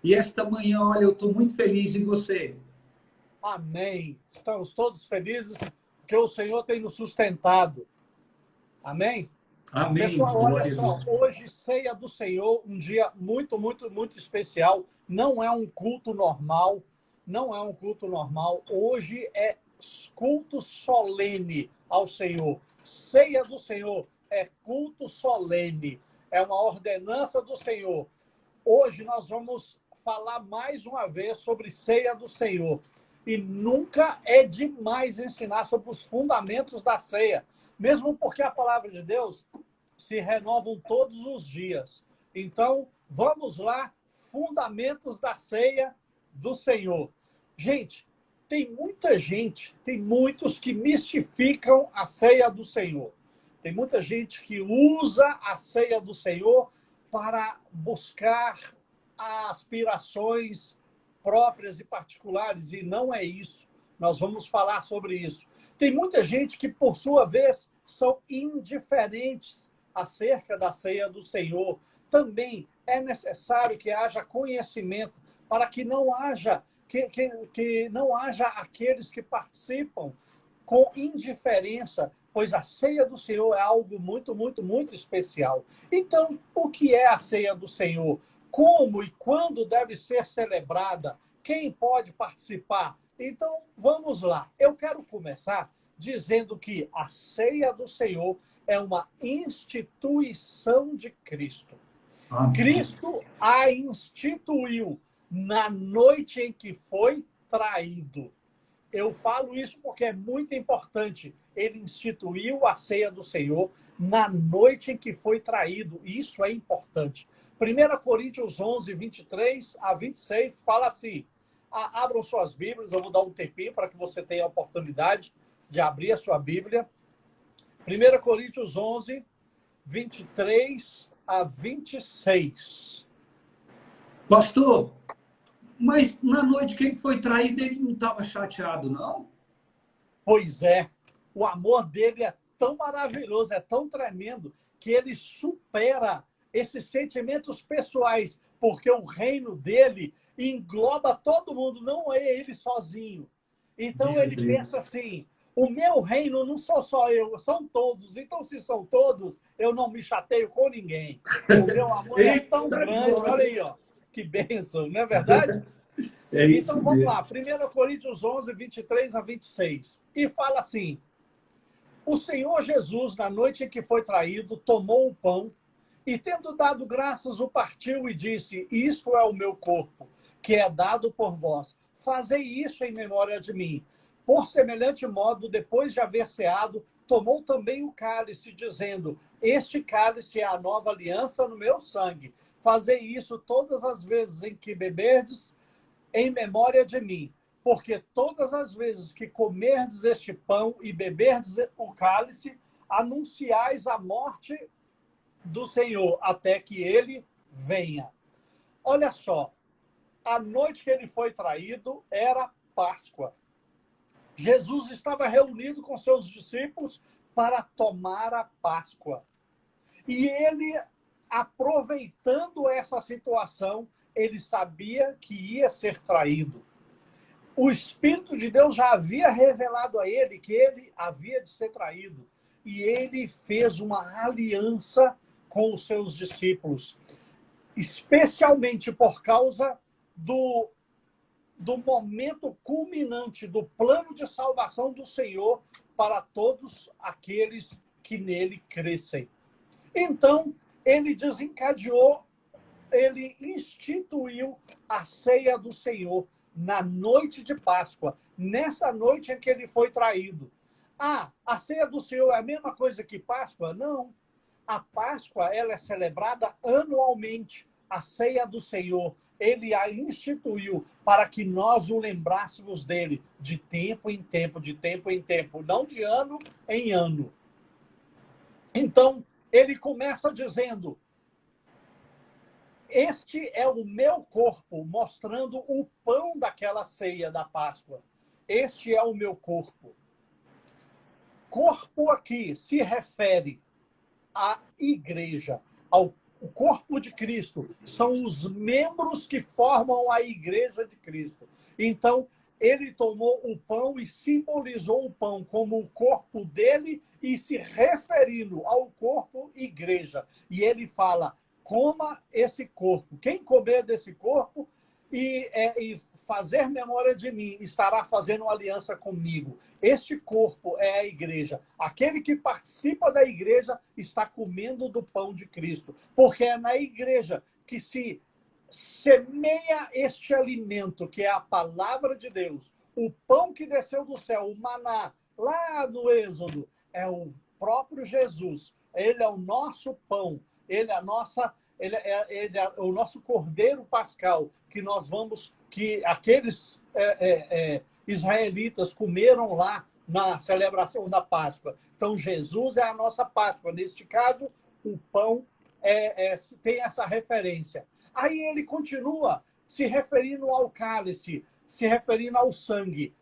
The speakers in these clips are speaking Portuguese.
E esta manhã, olha, eu estou muito feliz em você. Amém. Estamos todos felizes porque o Senhor tem nos sustentado. Amém? Amém. Pessoal, olha Glória a só, Deus. hoje, ceia do Senhor, um dia muito, muito, muito especial. Não é um culto normal, não é um culto normal. Hoje é culto solene ao Senhor. Ceia do Senhor é culto solene, é uma ordenança do Senhor. Hoje nós vamos falar mais uma vez sobre ceia do Senhor. E nunca é demais ensinar sobre os fundamentos da ceia, mesmo porque a palavra de Deus se renovam todos os dias. Então, vamos lá, fundamentos da ceia do Senhor. Gente, tem muitos que mistificam a ceia do Senhor. Tem muita gente que usa a ceia do Senhor para buscar aspirações próprias e particulares, e não é isso. Nós vamos falar sobre isso. Tem muita gente que, por sua vez, são indiferentes acerca da ceia do Senhor. Também é necessário que haja conhecimento para que não haja que não haja aqueles que participam com indiferença, pois a ceia do Senhor é algo muito, muito, muito especial. Então, o que é a ceia do Senhor? Como e quando deve ser celebrada? Quem pode participar? Então, vamos lá. Eu quero começar dizendo que a ceia do Senhor é uma instituição de Cristo. Amém. Cristo a instituiu na noite em que foi traído. Eu falo isso porque é muito importante. Ele instituiu a ceia do Senhor na noite em que foi traído. Isso é importante. 1 Coríntios 11, 23 a 26, fala assim. Abram suas Bíblias, eu vou dar um tempinho para que você tenha a oportunidade de abrir a sua Bíblia. 1 Coríntios 11, 23 a 26. Pastor, mas na noite que ele foi traído, ele não estava chateado, não? Pois é, o amor dele é tão maravilhoso, é tão tremendo, que ele supera esses sentimentos pessoais, porque o reino dele engloba todo mundo, não é ele sozinho. Então Meu ele Deus. pensa assim, o meu reino não sou só eu, são todos. Então, se são todos, eu não me chateio com ninguém. O meu amor é tão Eita grande, olha glória! aí, ó, que bênção, não é verdade? É Então, isso vamos mesmo. lá. 1 Coríntios 11, 23 a 26. E fala assim, o Senhor Jesus, na noite em que foi traído, tomou o pão e, tendo dado graças, o partiu e disse, isto é o meu corpo, que é dado por vós. Fazei isso em memória de mim. Por semelhante modo, depois de haver ceado, tomou também o cálice, dizendo, este cálice é a nova aliança no meu sangue. Fazei isso todas as vezes em que beberdes, em memória de mim. Porque todas as vezes que comerdes este pão e beberdes o cálice, anunciais a morte do Senhor, até que ele venha. Olha só, a noite que ele foi traído era Páscoa. Jesus estava reunido com seus discípulos para tomar a Páscoa. E ele, aproveitando essa situação, ele sabia que ia ser traído. O Espírito de Deus já havia revelado a ele que ele havia de ser traído. E ele fez uma aliança com os seus discípulos, especialmente por causa do momento culminante do plano de salvação do Senhor para todos aqueles que nele crescem. Então, ele desencadeou, ele instituiu a ceia do Senhor na noite de Páscoa, nessa noite em que ele foi traído. A ceia do Senhor é a mesma coisa que Páscoa? Não. A Páscoa, ela é celebrada anualmente. A ceia do Senhor, ele a instituiu para que nós o lembrássemos dele de tempo em tempo, de tempo em tempo, não de ano em ano. Então, ele começa dizendo, este é o meu corpo, mostrando o pão daquela ceia da Páscoa. Este é o meu corpo. Corpo aqui se refere à igreja, ao o corpo de Cristo, são os membros que formam a igreja de Cristo. Então, ele tomou o pão e simbolizou o pão como o corpo dele e se referindo ao corpo igreja. E ele fala, coma esse corpo. Quem comer desse corpo e fazer memória de mim, estará fazendo uma aliança comigo. Este corpo é a igreja. Aquele que participa da igreja está comendo do pão de Cristo. Porque é na igreja que se semeia este alimento, que é a palavra de Deus. O pão que desceu do céu, o maná, lá no Êxodo, é o próprio Jesus. Ele é o nosso pão. Ele é o nosso cordeiro pascal, que aqueles israelitas comeram lá na celebração da Páscoa. Então, Jesus é a nossa Páscoa. Neste caso, o pão tem essa referência. Aí ele continua se referindo ao cálice, se referindo ao sangue.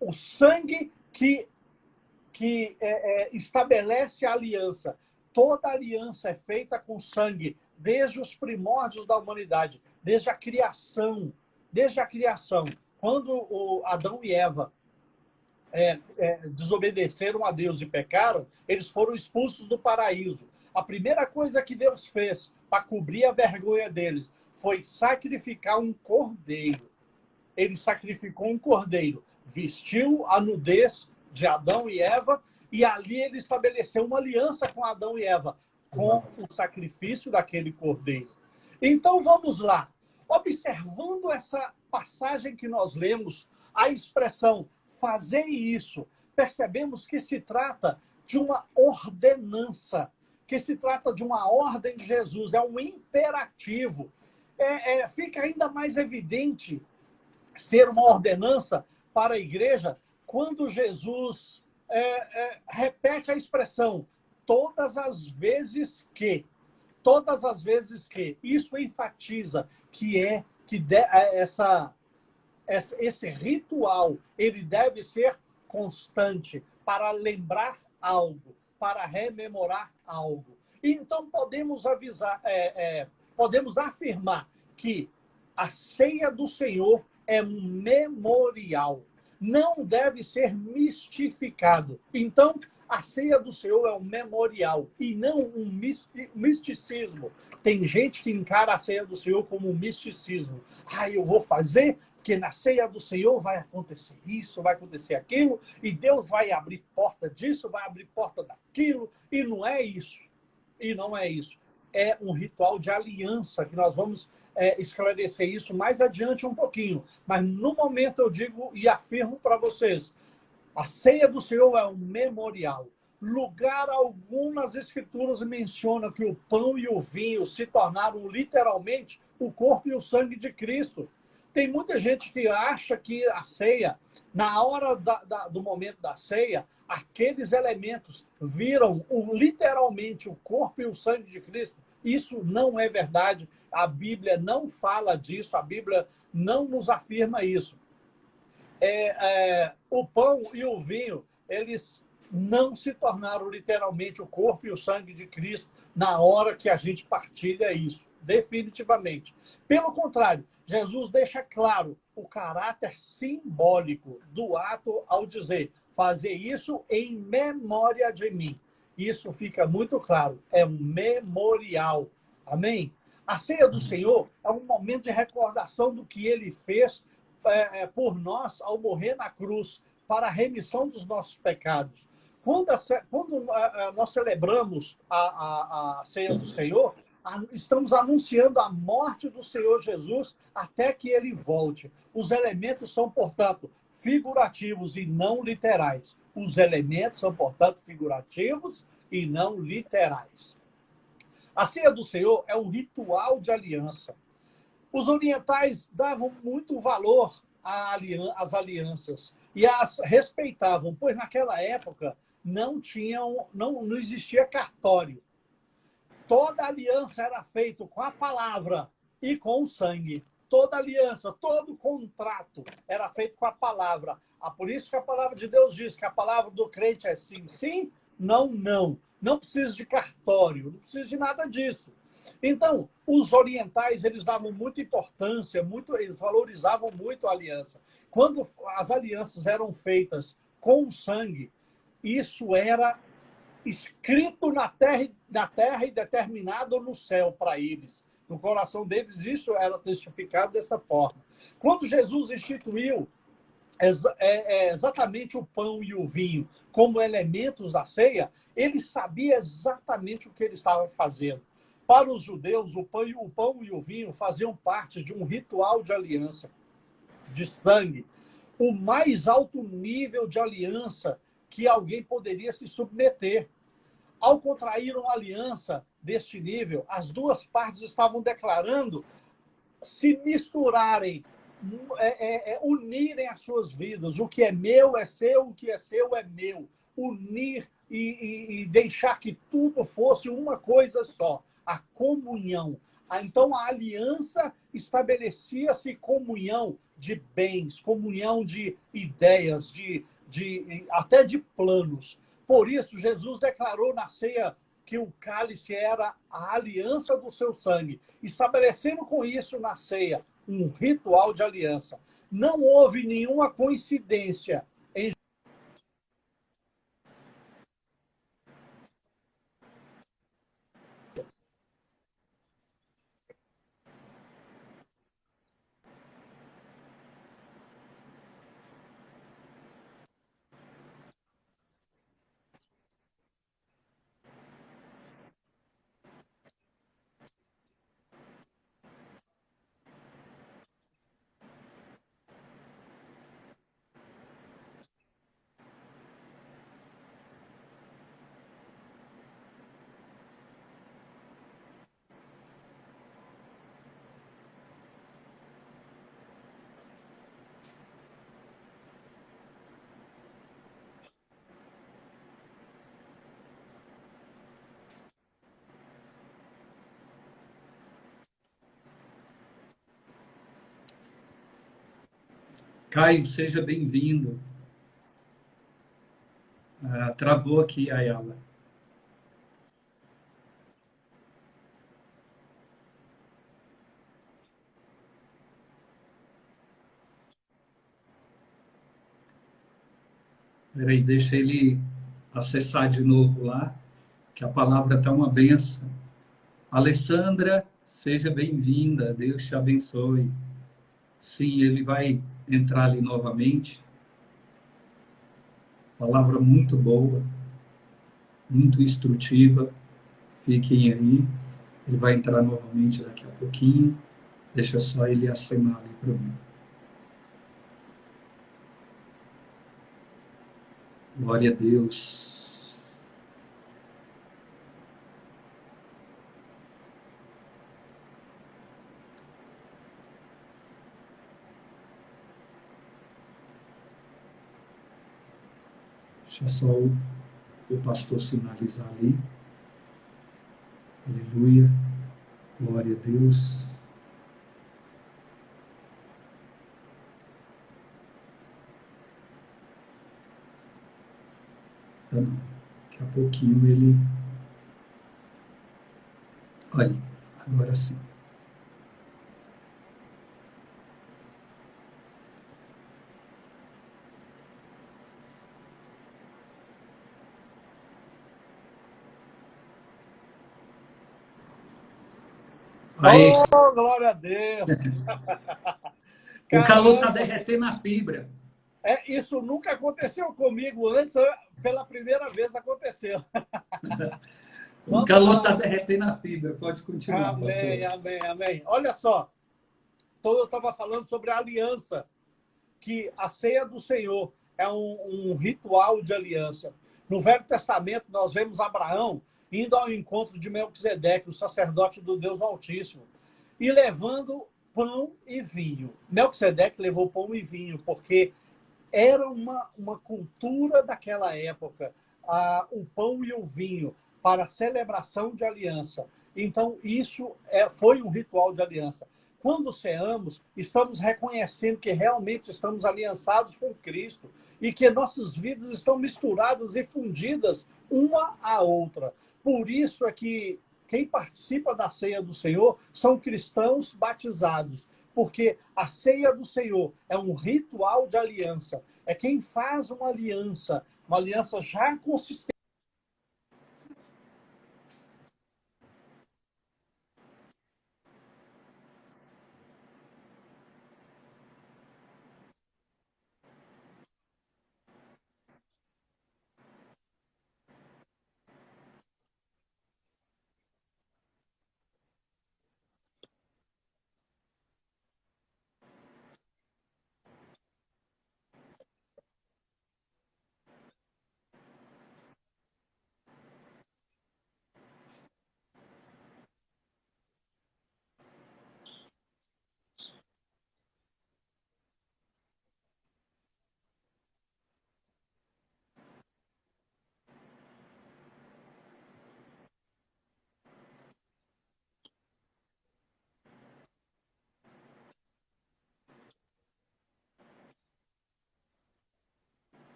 O sangue que estabelece a aliança. Toda aliança é feita com sangue, desde os primórdios da humanidade, desde a criação. Quando Adão e Eva desobedeceram a Deus e pecaram, eles foram expulsos do paraíso. A primeira coisa que Deus fez para cobrir a vergonha deles foi sacrificar um cordeiro. Ele sacrificou um cordeiro, vestiu a nudez de Adão e Eva, e ali ele estabeleceu uma aliança com Adão e Eva, com o sacrifício daquele cordeiro. Então vamos lá. Observando essa passagem que nós lemos, a expressão fazer isso, percebemos que se trata de uma ordenança, que se trata de uma ordem de Jesus, é um imperativo. Fica ainda mais evidente ser uma ordenança para a igreja quando Jesus repete a expressão todas as vezes que. Isso enfatiza esse ritual ele deve ser constante para lembrar algo, para rememorar algo. Então podemos afirmar que a ceia do Senhor é um memorial, não deve ser mistificado. Então, a ceia do Senhor é um memorial e não um misticismo. Tem gente que encara a ceia do Senhor como um misticismo. Eu vou fazer, porque na ceia do Senhor vai acontecer isso, vai acontecer aquilo, e Deus vai abrir porta disso, vai abrir porta daquilo, e não é isso. É um ritual de aliança, que nós vamos esclarecer isso mais adiante um pouquinho. Mas no momento eu digo e afirmo para vocês, a ceia do Senhor é um memorial. Lugar algum nas Escrituras menciona que o pão e o vinho se tornaram literalmente o corpo e o sangue de Cristo. Tem muita gente que acha que a ceia, na hora do momento da ceia, aqueles elementos viram literalmente o corpo e o sangue de Cristo. Isso não é verdade. A Bíblia não fala disso, a Bíblia não nos afirma isso. O pão e o vinho, eles não se tornaram literalmente o corpo e o sangue de Cristo na hora que a gente partilha isso, definitivamente. Pelo contrário, Jesus deixa claro o caráter simbólico do ato ao dizer, fazer isso em memória de mim. Isso fica muito claro, é um memorial. Amém? A ceia do Senhor é um momento de recordação do que ele fez por nós ao morrer na cruz, para a remissão dos nossos pecados. Quando nós celebramos a ceia do Senhor, estamos anunciando a morte do Senhor Jesus até que ele volte. Os elementos são, portanto, figurativos e não literais. Os elementos são, portanto, figurativos e não literais. A ceia do Senhor é um ritual de aliança. Os orientais davam muito valor às alianças e as respeitavam, pois naquela época não existia cartório. Toda aliança era feita com a palavra e com o sangue. Toda aliança, todo contrato era feito com a palavra. Por isso que a palavra de Deus diz que a palavra do crente é sim, sim, não, não. Não precisa de cartório, não precisa de nada disso. Então, os orientais, eles davam muita importância, eles valorizavam muito a aliança. Quando as alianças eram feitas com sangue, isso era escrito na terra e determinado no céu para eles. No coração deles, isso era testificado dessa forma. Quando Jesus instituiu exatamente o pão e o vinho como elementos da ceia, ele sabia exatamente o que ele estava fazendo. Para os judeus, o pão e o vinho faziam parte de um ritual de aliança, de sangue. O mais alto nível de aliança que alguém poderia se submeter. Ao contrair uma aliança deste nível, as duas partes estavam declarando se misturarem, unirem as suas vidas. O que é meu é seu, o que é seu é meu. Unir e deixar que tudo fosse uma coisa só, a comunhão. Então, a aliança estabelecia-se comunhão de bens, comunhão de ideias, até de planos. Por isso, Jesus declarou na ceia que o cálice era a aliança do seu sangue, estabelecendo com isso na ceia um ritual de aliança. Não houve nenhuma coincidência em Caio, seja bem-vindo. Travou aqui, Ayala. Peraí, deixa ele acessar de novo lá, que a palavra está uma benção. Alessandra, seja bem-vinda, Deus te abençoe. Sim, ele vai entrar ali novamente. Palavra muito boa, muito instrutiva. Fiquem aí. Ele vai entrar novamente daqui a pouquinho. Deixa só ele acenar ali para mim. Glória a Deus. Deixa só o pastor sinalizar ali. Aleluia. Glória a Deus. Então, daqui a pouquinho ele... Aí, agora sim. Aí. Oh, glória a Deus! O calor está derretendo a fibra. Isso nunca aconteceu comigo antes, pela primeira vez aconteceu. O calor está derretendo a fibra, pode continuar. Amém, pastor. Amém, amém. Olha só, então eu estava falando sobre a aliança, que a ceia do Senhor é um ritual de aliança. No Velho Testamento, nós vemos Abraão indo ao encontro de Melquisedeque, o sacerdote do Deus Altíssimo, e levando pão e vinho. Melquisedeque levou pão e vinho, porque era uma cultura daquela época, o pão e o vinho, para celebração de aliança. Então, isso foi um ritual de aliança. Quando ceamos, estamos reconhecendo que realmente estamos aliançados com Cristo e que nossas vidas estão misturadas e fundidas uma à outra. Por isso é que quem participa da ceia do Senhor são cristãos batizados, porque a ceia do Senhor é um ritual de aliança. É quem faz uma aliança já consistente.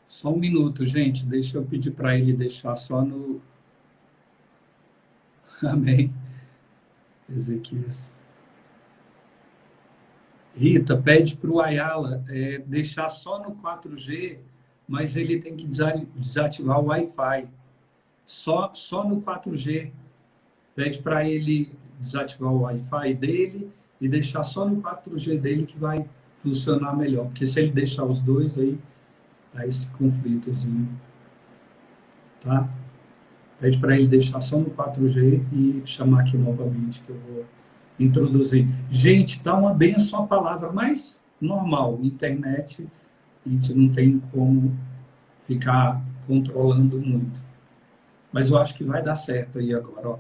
Só um minuto, gente. Deixa eu pedir para ele deixar só no. Amém. Ezequias. Rita, pede para o Ayala deixar só no 4G, mas ele tem que desativar o Wi-Fi. Só no 4G. Pede para ele desativar o Wi-Fi dele e deixar só no 4G dele que vai funcionar melhor. Porque se ele deixar os dois, aí dá esse conflitozinho. Tá? Pede para ele deixar só no 4G e chamar aqui novamente, que eu vou introduzir. Gente, tá uma benção a palavra, mas normal, internet, a gente não tem como ficar controlando muito. Mas eu acho que vai dar certo aí agora, ó.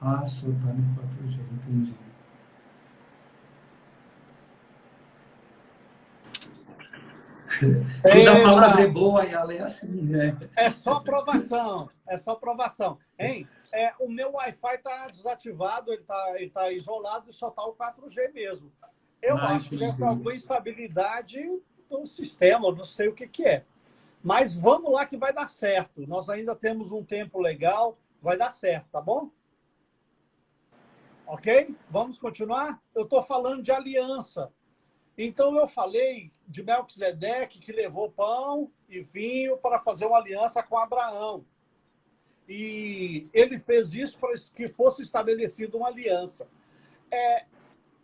Ah, só tá no 4G, entendi. Quando a palavra é Eita! boa, ela é assim, né? É só aprovação. É só aprovação. Hein? O meu Wi-Fi está desativado, ele tá isolado e só está o 4G mesmo. Eu Ah, acho que deve ter entendi. alguma instabilidade do sistema, não sei o que, que é. Mas vamos lá que vai dar certo. Nós ainda temos um tempo legal, vai dar certo, tá bom? Ok? Vamos continuar? Eu estou falando de aliança. Então eu falei de Melquisedeque que levou pão e vinho para fazer uma aliança com Abraão. E ele fez isso para que fosse estabelecida uma aliança.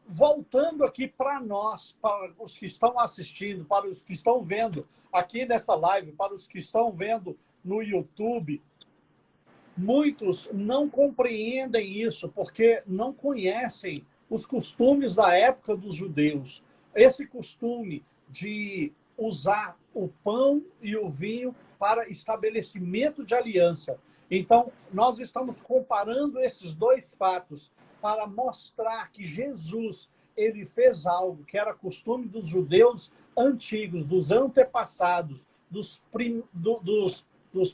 Voltando aqui para nós, para os que estão assistindo, para os que estão vendo aqui nessa live, para os que estão vendo no YouTube, muitos não compreendem isso porque não conhecem os costumes da época dos judeus. Esse costume de usar o pão e o vinho para estabelecimento de aliança. Então, nós estamos comparando esses dois fatos para mostrar que Jesus ele fez algo que era costume dos judeus antigos, dos antepassados, dos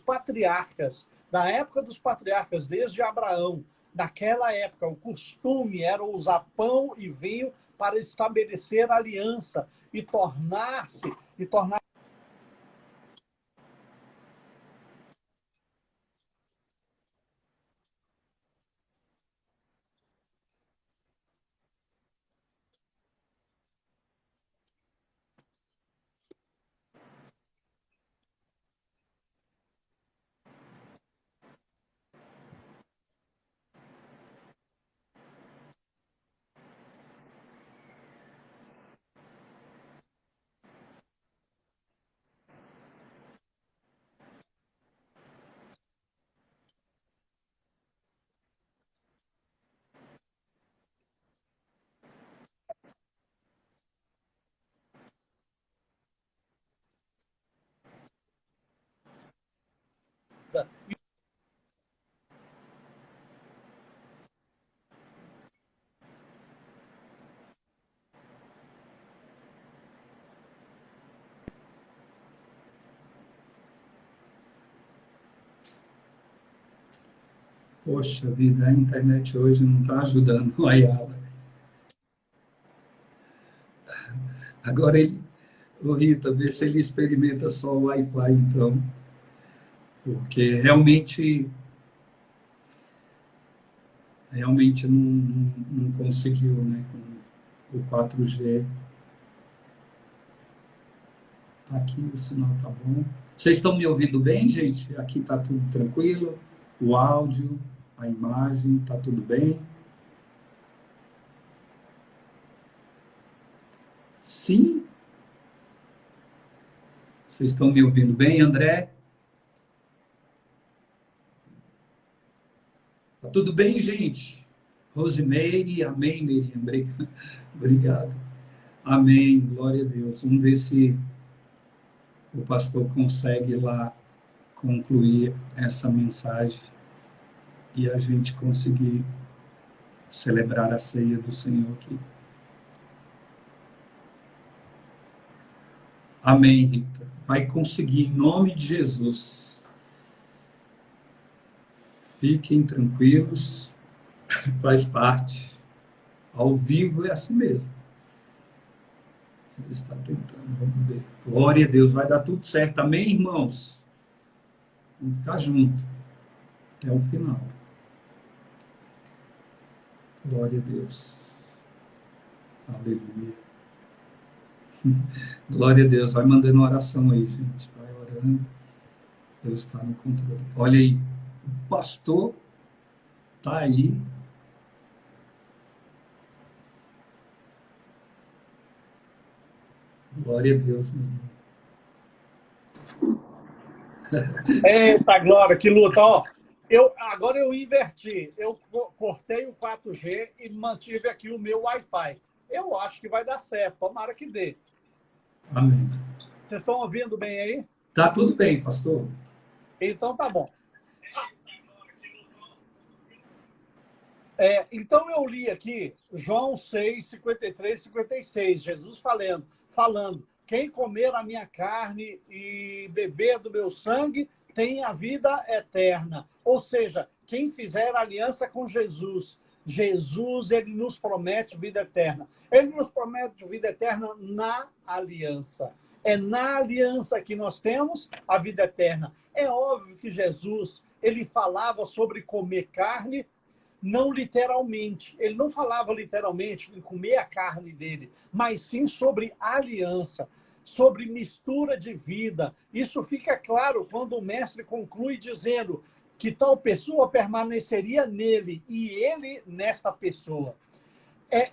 patriarcas, da época dos patriarcas, desde Abraão. Naquela época, o costume era usar pão e vinho para estabelecer aliança e tornar Poxa vida, a internet hoje não está ajudando a Ayala. Agora ele, ô Rita, vê se ele experimenta só o Wi-Fi, então, porque realmente não conseguiu, né, com o 4G. Aqui o sinal tá bom. Vocês estão me ouvindo bem, gente? Aqui tá tudo tranquilo? O áudio, a imagem, tá tudo bem? Sim? Vocês estão me ouvindo bem, André? Tá tudo bem, gente? Rosemeire, amém, Miriam. Obrigado. Amém, glória a Deus. Vamos ver se o pastor consegue lá concluir essa mensagem e a gente conseguir celebrar a ceia do Senhor aqui. Amém, Rita. Vai conseguir, em nome de Jesus. Fiquem tranquilos, faz parte. Ao vivo é assim mesmo. Ele está tentando, vamos ver. Glória a Deus, vai dar tudo certo. Amém, irmãos? Vamos ficar juntos até o final. Glória a Deus. Aleluia. Glória a Deus. Vai mandando oração aí, gente. Vai orando. Deus está no controle. Olha aí, o pastor está aí. Glória a Deus, menino. Eita, Glória, que luta. Ó, agora eu inverti. Eu cortei o 4G e mantive aqui o meu Wi-Fi. Eu acho que vai dar certo. Tomara que dê. Amém. Vocês estão ouvindo bem aí? Tá tudo bem, pastor. Então tá bom. Então eu li aqui João 6, 53, 56, Jesus falando, quem comer a minha carne e beber do meu sangue tem a vida eterna. Ou seja, quem fizer aliança com Jesus, ele nos promete vida eterna. Ele nos promete vida eterna na aliança. É na aliança que nós temos a vida eterna. É óbvio que Jesus, ele falava sobre comer carne, não literalmente. Ele não falava literalmente em comer a carne dele, mas sim sobre aliança, sobre mistura de vida. Isso fica claro quando o mestre conclui dizendo que tal pessoa permaneceria nele e ele nesta pessoa.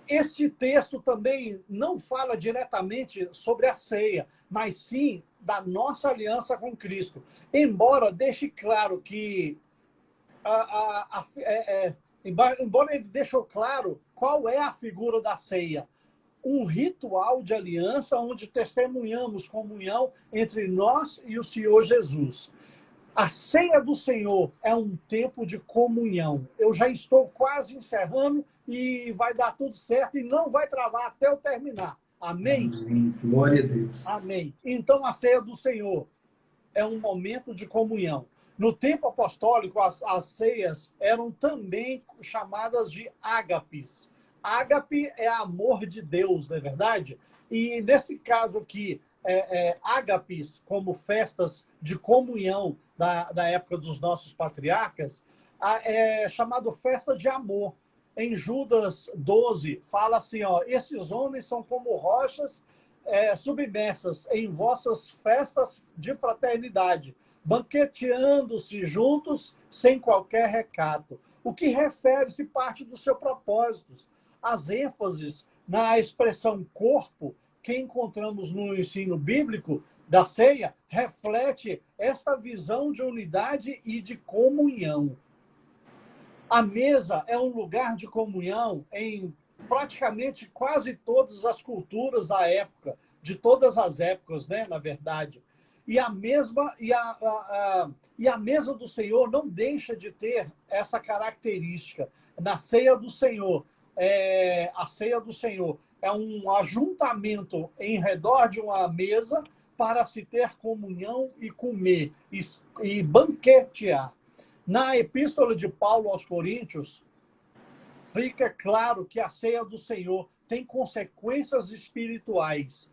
Este texto também não fala diretamente sobre a ceia, mas sim da nossa aliança com Cristo. Embora deixe claro que embora ele deixou claro qual é a figura da ceia, um ritual de aliança onde testemunhamos comunhão entre nós e o Senhor Jesus. A ceia do Senhor é um tempo de comunhão. Eu já estou quase encerrando e vai dar tudo certo e não vai travar até eu terminar. Amém? Amém. Glória a Deus. Amém. Então, a ceia do Senhor é um momento de comunhão. No tempo apostólico, as ceias eram também chamadas de ágapes. Ágape é amor de Deus, não é verdade? E nesse caso aqui, ágapes, como festas de comunhão da época dos nossos patriarcas, é chamado festa de amor. Em Judas 12, fala assim, ó, esses homens são como rochas submersas em vossas festas de fraternidade, banqueteando-se juntos sem qualquer recato. O que refere-se parte do seu propósito. As ênfases na expressão corpo que encontramos no ensino bíblico da ceia reflete esta visão de unidade e de comunhão. A mesa é um lugar de comunhão em praticamente quase todas as culturas da época, de todas as épocas, né, na verdade. E a mesa do Senhor não deixa de ter essa característica. Na ceia do Senhor, a ceia do Senhor é um ajuntamento em redor de uma mesa para se ter comunhão e comer e banquetear. Na epístola de Paulo aos Coríntios, fica claro que a ceia do Senhor tem consequências espirituais.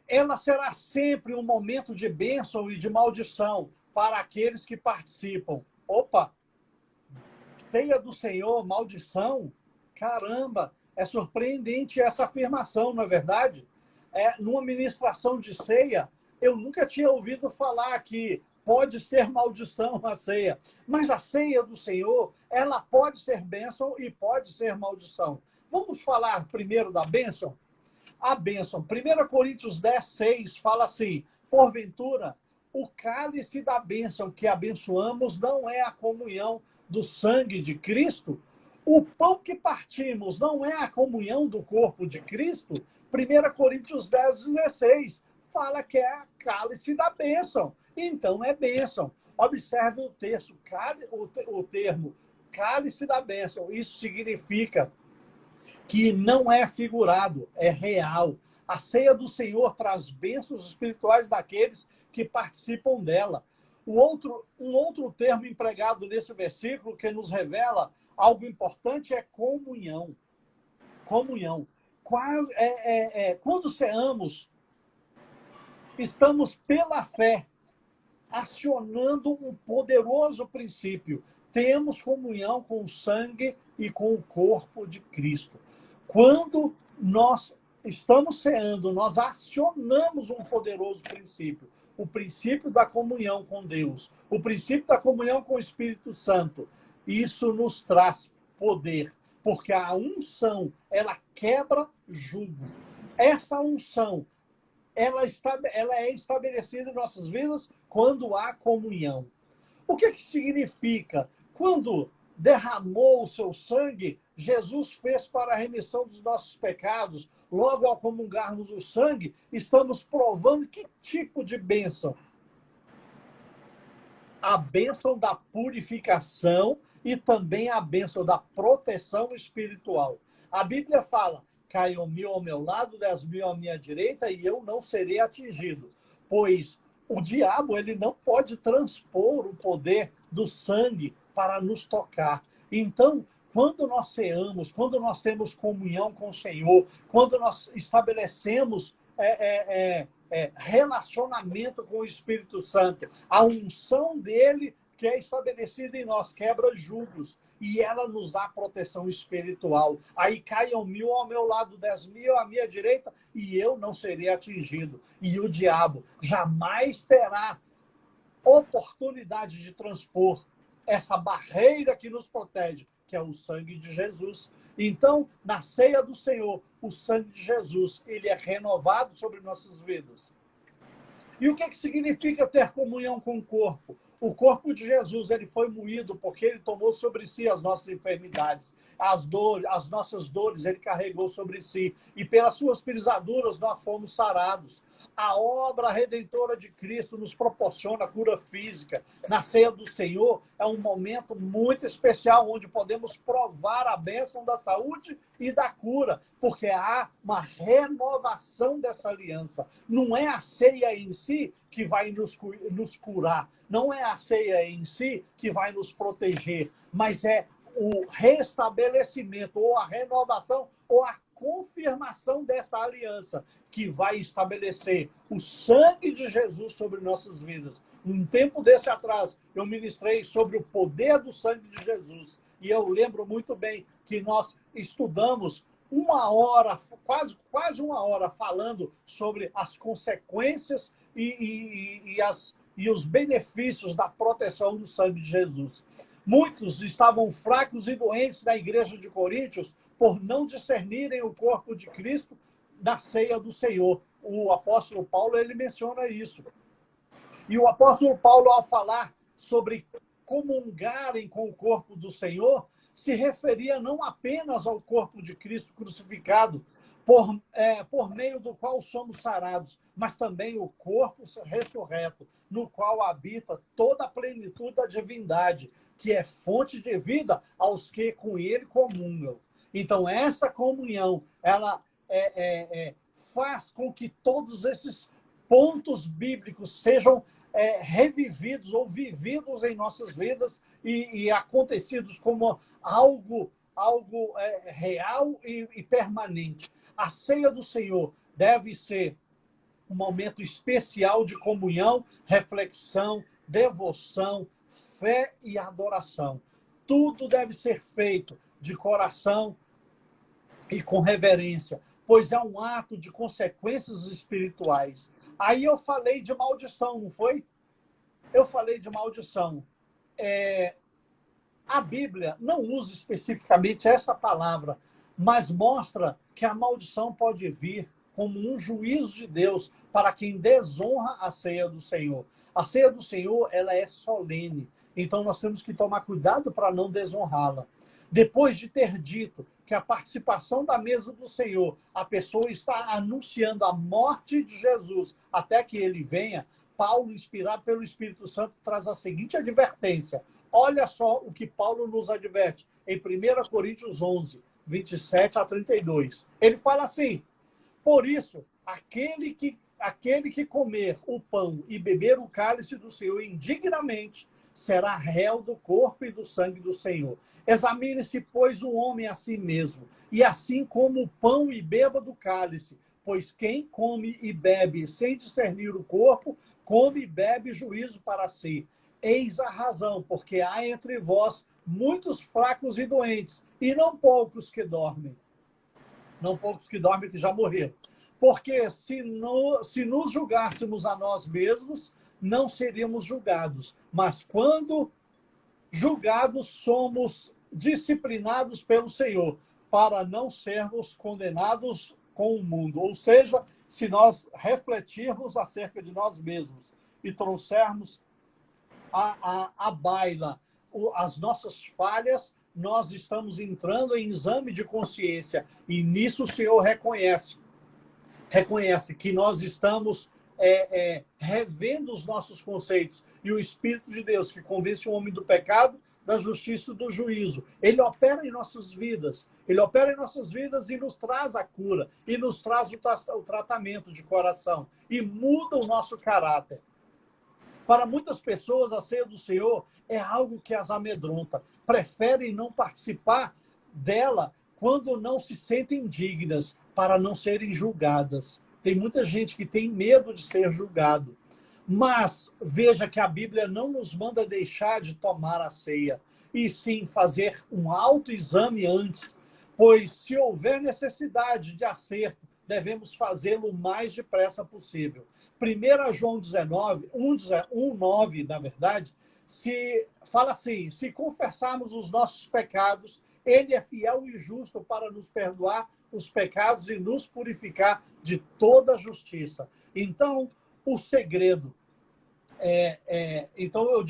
Ela será sempre um momento de bênção e de maldição para aqueles que participam. Opa! Ceia do Senhor, maldição? Caramba! É surpreendente essa afirmação, não é verdade? Numa ministração de ceia, eu nunca tinha ouvido falar que pode ser maldição a ceia. Mas a ceia do Senhor, ela pode ser bênção e pode ser maldição. Vamos falar primeiro da bênção? A bênção. 1 Coríntios 10, 6 fala assim: porventura, o cálice da bênção que abençoamos não é a comunhão do sangue de Cristo? O pão que partimos não é a comunhão do corpo de Cristo? 1 Coríntios 10, 16 fala que é a cálice da bênção. Então é bênção. Observe o termo cálice da bênção. Isso significa que não é figurado, é real. A ceia do Senhor traz bênçãos espirituais daqueles que participam dela. Um outro termo empregado nesse versículo que nos revela algo importante é comunhão. Comunhão. Quando ceamos, estamos pela fé acionando um poderoso princípio. Temos comunhão com o sangue e com o corpo de Cristo. Quando nós estamos ceando, nós acionamos um poderoso princípio. O princípio da comunhão com Deus. O princípio da comunhão com o Espírito Santo. Isso nos traz poder. Porque a unção, ela quebra jugo. Essa unção, ela é estabelecida em nossas vidas quando há comunhão. O que significa? Quando derramou o seu sangue, Jesus fez para a remissão dos nossos pecados. Logo, ao comungarmos o sangue, estamos provando que tipo de bênção? A bênção da purificação e também a bênção da proteção espiritual. A Bíblia fala: caiam 1.000 ao meu lado, 10.000 à minha direita, e eu não serei atingido. Pois o diabo, ele não pode transpor o poder do sangue para nos tocar. Então, quando nós ceamos, quando nós temos comunhão com o Senhor, quando nós estabelecemos relacionamento com o Espírito Santo, a unção dele que é estabelecida em nós quebra julgos e ela nos dá proteção espiritual. Aí caiam 1.000 ao meu lado, 10.000 à minha direita, e eu não serei atingido. E o diabo jamais terá oportunidade de transpor essa barreira que nos protege, que é o sangue de Jesus. Então, na ceia do Senhor, o sangue de Jesus, ele é renovado sobre nossas vidas. E o que significa ter comunhão com o corpo? O corpo de Jesus, ele foi moído porque ele tomou sobre si as nossas enfermidades, as nossas dores ele carregou sobre si, e pelas suas pisaduras nós fomos sarados. A obra redentora de Cristo nos proporciona cura física. Na ceia do Senhor é um momento muito especial, onde podemos provar a bênção da saúde e da cura, porque há uma renovação dessa aliança. Não é a ceia em si que vai nos curar, não é a ceia em si que vai nos proteger, mas é o restabelecimento, ou a renovação, ou a confirmação dessa aliança, que vai estabelecer o sangue de Jesus sobre nossas vidas. Um tempo desse atrás, eu ministrei sobre o poder do sangue de Jesus. E eu lembro muito bem que nós estudamos 1 hora, quase 1 hora, falando sobre as consequências e os benefícios da proteção do sangue de Jesus. Muitos estavam fracos e doentes na igreja de Coríntios por não discernirem o corpo de Cristo na ceia do Senhor. O apóstolo Paulo, ele menciona isso. E o apóstolo Paulo, ao falar sobre comungarem com o corpo do Senhor, se referia não apenas ao corpo de Cristo crucificado, por meio do qual somos sarados, mas também o corpo ressurreto, no qual habita toda a plenitude da divindade, que é fonte de vida aos que com ele comungam. Então, essa comunhão, ela faz com que todos esses pontos bíblicos sejam revividos ou vividos em nossas vidas e acontecidos como algo real e permanente. A ceia do Senhor deve ser um momento especial de comunhão, reflexão, devoção, fé e adoração. Tudo deve ser feito de coração e com reverência, pois é um ato de consequências espirituais. Aí eu falei de maldição, não foi? Eu falei de maldição. A Bíblia não usa especificamente essa palavra, mas mostra que a maldição pode vir como um juízo de Deus para quem desonra a ceia do Senhor. A ceia do Senhor, ela é solene, então nós temos que tomar cuidado para não desonrá-la. Depois de ter dito que a participação da mesa do Senhor, a pessoa está anunciando a morte de Jesus até que ele venha, Paulo, inspirado pelo Espírito Santo, traz a seguinte advertência. Olha só o que Paulo nos adverte em 1 Coríntios 11, 27 a 32. Ele fala assim: por isso, aquele que comer o pão e beber o cálice do Senhor indignamente será réu do corpo e do sangue do Senhor. Examine-se, pois, o homem a si mesmo, e assim como o pão e beba do cálice, pois quem come e bebe sem discernir o corpo, come e bebe juízo para si. Eis a razão, porque há entre vós muitos fracos e doentes, e não poucos que dormem. Não poucos que dormem, que já morreram. Porque se nos julgássemos a nós mesmos, não seríamos julgados. Mas quando julgados, somos disciplinados pelo Senhor, para não sermos condenados com o mundo. Ou seja, se nós refletirmos acerca de nós mesmos e trouxermos à baila as nossas falhas, nós estamos entrando em exame de consciência. E nisso o Senhor reconhece que nós estamos revendo os nossos conceitos. E o Espírito de Deus, que convence o homem do pecado, da justiça e do juízo, ele opera em nossas vidas. Ele opera em nossas vidas e nos traz a cura, e nos traz o tratamento de coração, e muda o nosso caráter. Para muitas pessoas, a ceia do Senhor é algo que as amedronta. Preferem não participar dela quando não se sentem dignas, para não serem julgadas. Tem muita gente que tem medo de ser julgado. Mas veja que a Bíblia não nos manda deixar de tomar a ceia, e sim fazer um autoexame antes, pois se houver necessidade de acerto, devemos fazê-lo o mais depressa possível. 1 João 1,9, na verdade, fala assim: se confessarmos os nossos pecados, ele é fiel e justo para nos perdoar os pecados e nos purificar de toda justiça. Então, o segredo então eu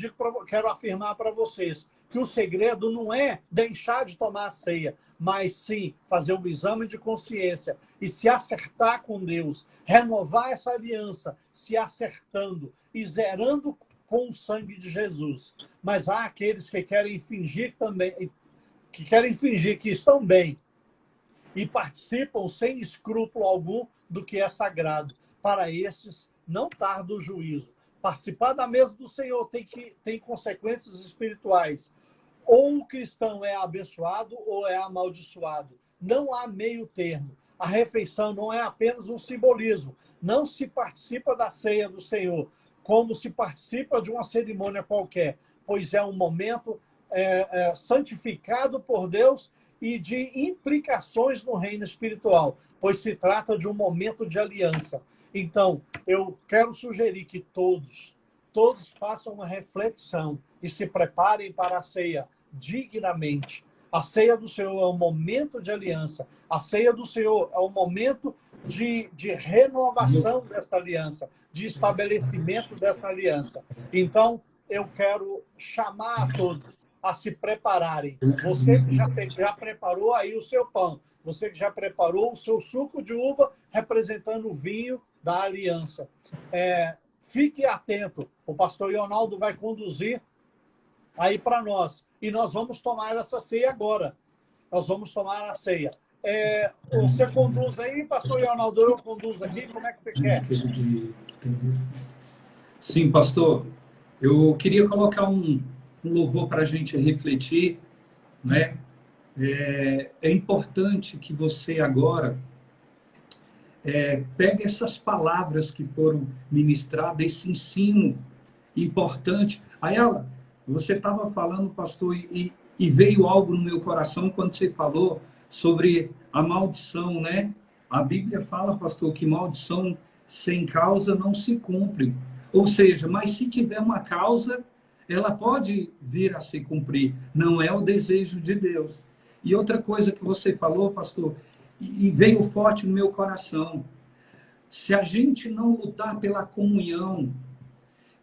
quero afirmar para vocês que o segredo não é deixar de tomar a ceia, mas sim fazer um exame de consciência e se acertar com Deus, renovar essa aliança, se acertando e zerando com o sangue de Jesus. Mas há aqueles que querem fingir também, que estão bem e participam sem escrúpulo algum do que é sagrado. Para estes, não tarda o juízo. Participar da mesa do Senhor tem consequências espirituais. Ou o cristão é abençoado ou é amaldiçoado. Não há meio termo. A refeição não é apenas um simbolismo. Não se participa da ceia do Senhor como se participa de uma cerimônia qualquer, pois é um momento santificado por Deus e de implicações no reino espiritual, pois se trata de um momento de aliança. Então, eu quero sugerir que todos façam uma reflexão e se preparem para a ceia dignamente. A ceia do Senhor é um momento de aliança. A ceia do Senhor é um momento de renovação dessa aliança, de estabelecimento dessa aliança. Então, eu quero chamar a todos a se prepararem. Você que já preparou aí o seu pão, você que já preparou o seu suco de uva representando o vinho da aliança. Fique atento, o pastor Ronaldo vai conduzir aí para nós. E nós vamos tomar essa ceia agora. Nós vamos tomar a ceia. Você conduz aí, pastor Ronaldo? Eu conduzo aqui? Como é que você quer? Sim, pastor. Eu queria colocar um louvor para a gente refletir, né? É importante que você agora pegue essas palavras que foram ministradas, esse ensino importante. Ayala, você estava falando, pastor, e veio algo no meu coração quando você falou sobre a maldição, né? A Bíblia fala, pastor, que maldição sem causa não se cumpre. Ou seja, mas se tiver uma causa, ela pode vir a se cumprir. Não é o desejo de Deus. E outra coisa que você falou, pastor, e veio forte no meu coração. Se a gente não lutar pela comunhão,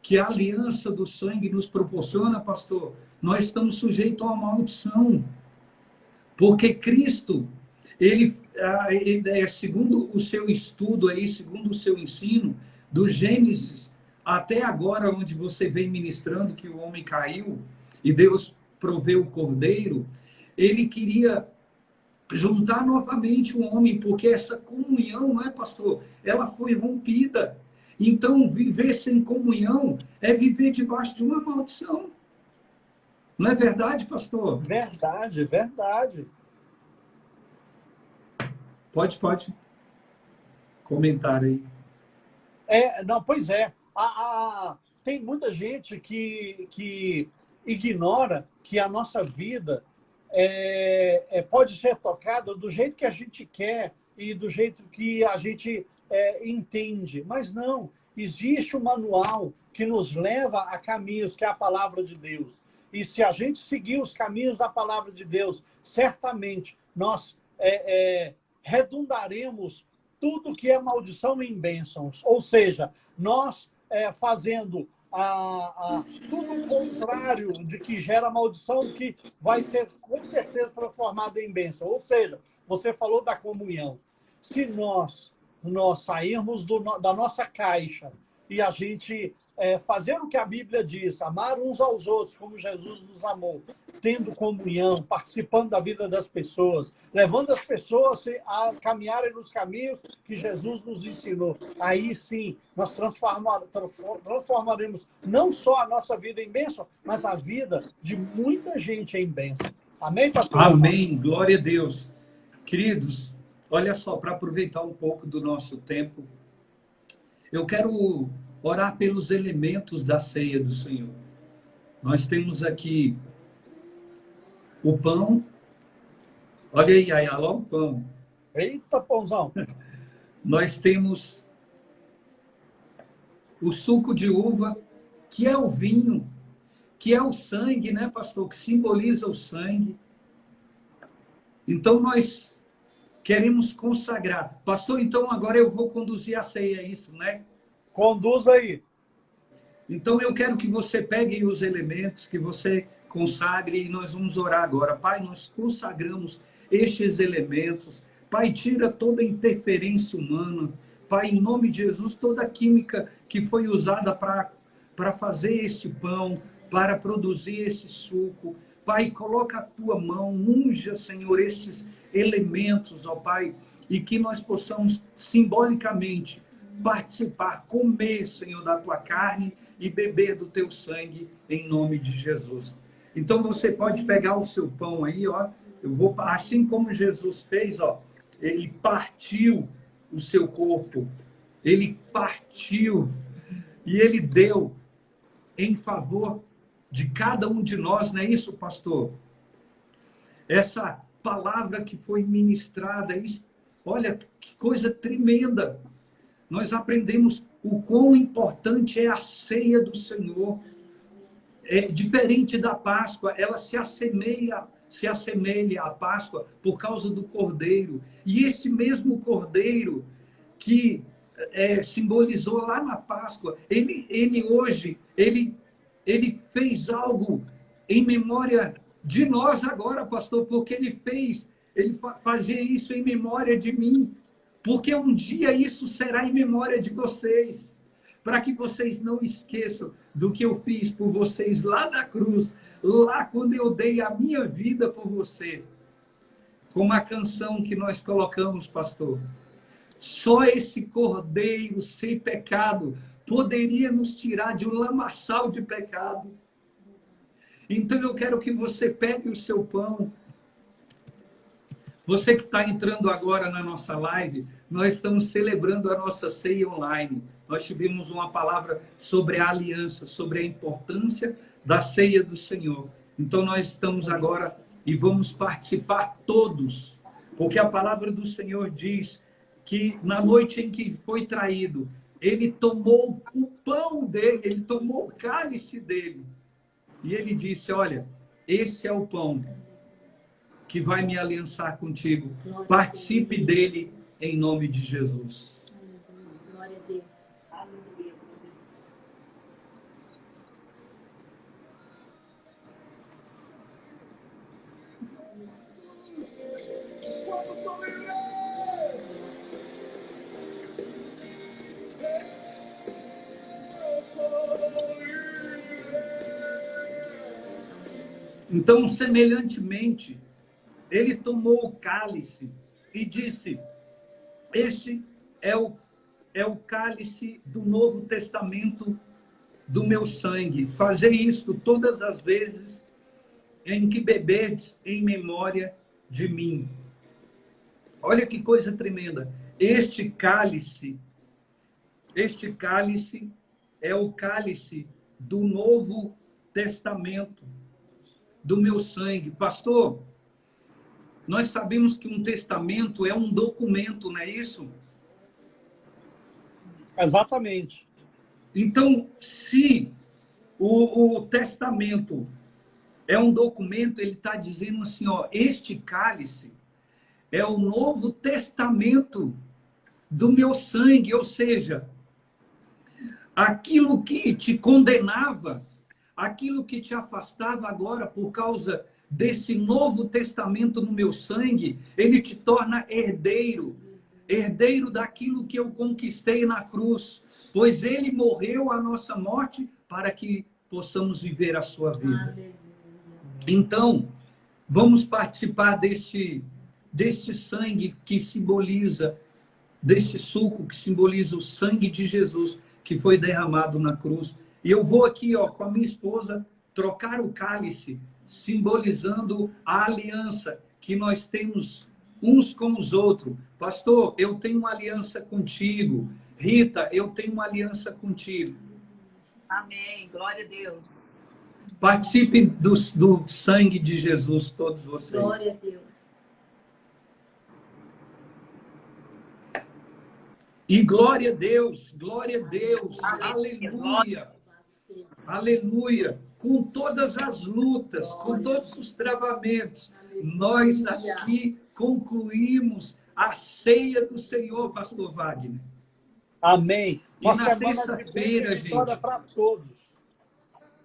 que a aliança do sangue nos proporciona, pastor, nós estamos sujeitos a uma maldição. Porque Cristo, segundo o seu estudo aí, segundo o seu ensino, do Gênesis até agora, onde você vem ministrando que o homem caiu e Deus proveu o cordeiro, ele queria juntar novamente o homem, porque essa comunhão, não é, pastor? Ela foi rompida. Então, viver sem comunhão é viver debaixo de uma maldição. Não é verdade, pastor? Verdade, verdade. Pode comentar aí. Não, pois é. Tem muita gente que ignora que a nossa vida pode ser tocada do jeito que a gente quer e do jeito que a gente entende. Mas não, existe um manual que nos leva a caminhos, que é a palavra de Deus. E se a gente seguir os caminhos da palavra de Deus, certamente nós redundaremos tudo que é maldição em bênçãos. Ou seja, nós fazendo tudo o contrário de que gera maldição, que vai ser com certeza transformado em bênção. Ou seja, você falou da comunhão. Se nós sairmos da nossa caixa e a gente fazer o que a Bíblia diz, amar uns aos outros como Jesus nos amou, tendo comunhão, participando da vida das pessoas, levando as pessoas a caminharem nos caminhos que Jesus nos ensinou. Aí sim, nós transformaremos não só a nossa vida em bênção, mas a vida de muita gente em bênção. Amém, pastor? Amém, glória a Deus. Queridos, olha só, para aproveitar um pouco do nosso tempo, eu quero orar pelos elementos da ceia do Senhor. Nós temos aqui o pão. Olha aí, Ayala, o pão. Eita, pãozão. Nós temos o suco de uva, que é o vinho, que é o sangue, né, pastor? Que simboliza o sangue. Então, nós queremos consagrar. Pastor, então agora eu vou conduzir a ceia, é isso, né? Conduz aí. Então, eu quero que você pegue os elementos, que você consagre, e nós vamos orar agora. Pai, nós consagramos estes elementos. Pai, tira toda interferência humana. Pai, em nome de Jesus, toda a química que foi usada para fazer esse pão, para produzir esse suco. Pai, coloca a tua mão, unja, Senhor, estes elementos, ó Pai, e que nós possamos simbolicamente participar, comer, Senhor, da tua carne e beber do teu sangue, em nome de Jesus. Então você pode pegar o seu pão aí, ó. Eu vou, assim como Jesus fez, ó, ele partiu o seu corpo, ele partiu e ele deu em favor de cada um de nós, não é isso, pastor? Essa palavra que foi ministrada, olha que coisa tremenda. Nós aprendemos o quão importante é a ceia do Senhor. É diferente da Páscoa, ela se assemelha à Páscoa por causa do Cordeiro. E esse mesmo Cordeiro que simbolizou lá na Páscoa, ele hoje fez algo em memória de nós agora, pastor, porque ele fazia isso em memória de mim. Porque um dia isso será em memória de vocês, para que vocês não esqueçam do que eu fiz por vocês lá na cruz, lá quando eu dei a minha vida por você. Como a canção que nós colocamos, pastor. Só esse Cordeiro sem pecado poderia nos tirar de um lamaçal de pecado. Então eu quero que você pegue o seu pão. Você que está entrando agora na nossa live, nós estamos celebrando a nossa ceia online. Nós tivemos uma palavra sobre a aliança, sobre a importância da ceia do Senhor. Então nós estamos agora e vamos participar todos, porque a palavra do Senhor diz que na noite em que foi traído, ele tomou o pão dele, ele tomou o cálice dele. E ele disse, olha, esse é o pão que vai me aliançar contigo. Participe dele em nome de Jesus. Glória a Deus. Aleluia. Então, semelhantemente, ele tomou o cálice e disse, este é o cálice do Novo Testamento do meu sangue. Fazei isto todas as vezes em que beberdes em memória de mim. Olha que coisa tremenda. Este cálice é o cálice do Novo Testamento do meu sangue. Pastor, nós sabemos que um testamento é um documento, não é isso? Exatamente. Então, se o testamento é um documento, ele está dizendo assim, ó, este cálice é o Novo Testamento do meu sangue, ou seja, aquilo que te condenava, aquilo que te afastava agora por causa desse Novo Testamento no meu sangue, ele te torna herdeiro daquilo que eu conquistei na cruz, pois ele morreu a nossa morte para que possamos viver a sua vida. Então, vamos participar deste sangue que simboliza, deste suco que simboliza o sangue de Jesus, que foi derramado na cruz. E eu vou aqui, ó, com a minha esposa, trocar o cálice, simbolizando a aliança que nós temos uns com os outros. Pastor, eu tenho uma aliança contigo. Rita, eu tenho uma aliança contigo. Amém. Glória a Deus. Participem do sangue de Jesus, todos vocês. Glória a Deus. E glória a Deus, Amém. aleluia, aleluia. Com todas as lutas, com todos os travamentos, nós aqui concluímos a ceia do Senhor, pastor Wagner. Amém. E na terça-feira, gente, para todos.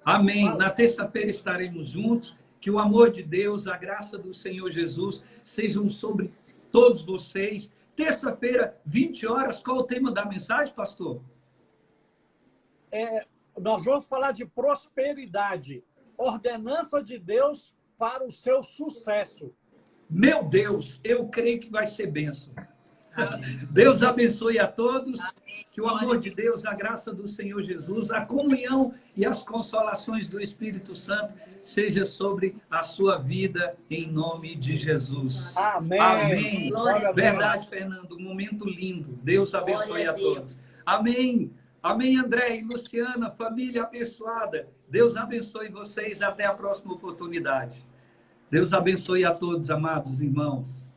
amém. Na terça-feira estaremos juntos. Que o amor de Deus, a graça do Senhor Jesus sejam sobre todos vocês. Terça-feira, 20 horas, qual o tema da mensagem, pastor? Nós vamos falar de prosperidade. Ordenança de Deus para o seu sucesso. Meu Deus, eu creio que vai ser bênção. Deus abençoe a todos. Que o amor de Deus, a graça do Senhor Jesus, a comunhão e as consolações do Espírito Santo seja sobre a sua vida, em nome de Jesus. Amém. Amém. Verdade, Deus. Fernando, um momento lindo. Deus abençoe a todos. Amém. Amém, André e Luciana, família abençoada. Deus abençoe vocês. Até a próxima oportunidade. Deus abençoe a todos, amados irmãos.